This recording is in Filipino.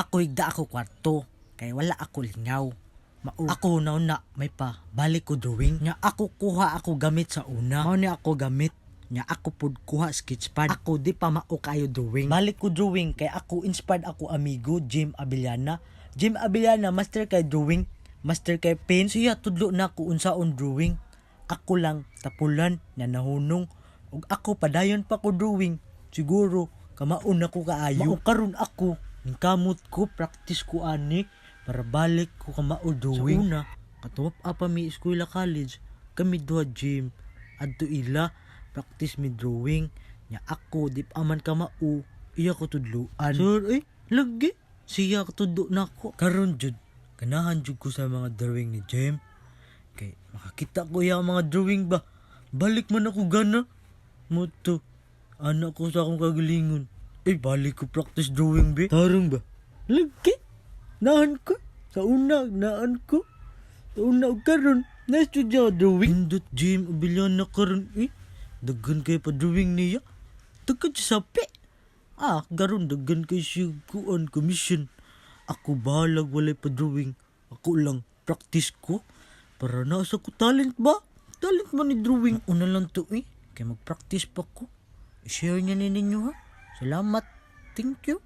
Ako higda ako kwarto. Kay wala ako lingaw. Ako na may pa balik ko drawing. Nya ako kuha ako gamit sa una. Mao ni ako gamit. Nya ako pud kuha sketchpad. Ako di pa mao kayo drawing. Balik ko drawing kay ako inspired ako amigo Jim Abellana. Jim Abellana master kay drawing, master kay pen. Siya tudlo na ko unsaon drawing. Ako lang tapulan na nahunong ug ako padayon pa ko drawing. Siguro kamaon na ko kaayo. Mao karon ako ning kamot ko practice ko ani para balik ko kamao drawing. Sa una katuwap apa mi eskwela college kami duha gym adto ila practice mi drawing. Nya ako di pa man kamao iya ko tudloan. Sir lagi siya tudlo nako. Karon jud ganahan jud ko sa mga drawing ni Jem. Kay makakita ko yung mga drawing ba. Balik man ako gana. Moto anak ko sa akong kagalingon. Balik ko practice drawing be. Tarong ba? Lagi. Naan ko. Sa una, naan ko. Sa una, karon na-studio drawing. Hindot Jim, ubilyan na karon Daggan kayo pa drawing niya. Daggan siya sapi. Garon, daggan kayo siya kuan commission. Ako bahalag walay pa drawing. Ako lang practice ko. Para nasa ko talent ba? Talent man ni drawing. Una lang to Kaya mag-practice pa ko. I-share niya ninyo ha. Salamat. Thank you.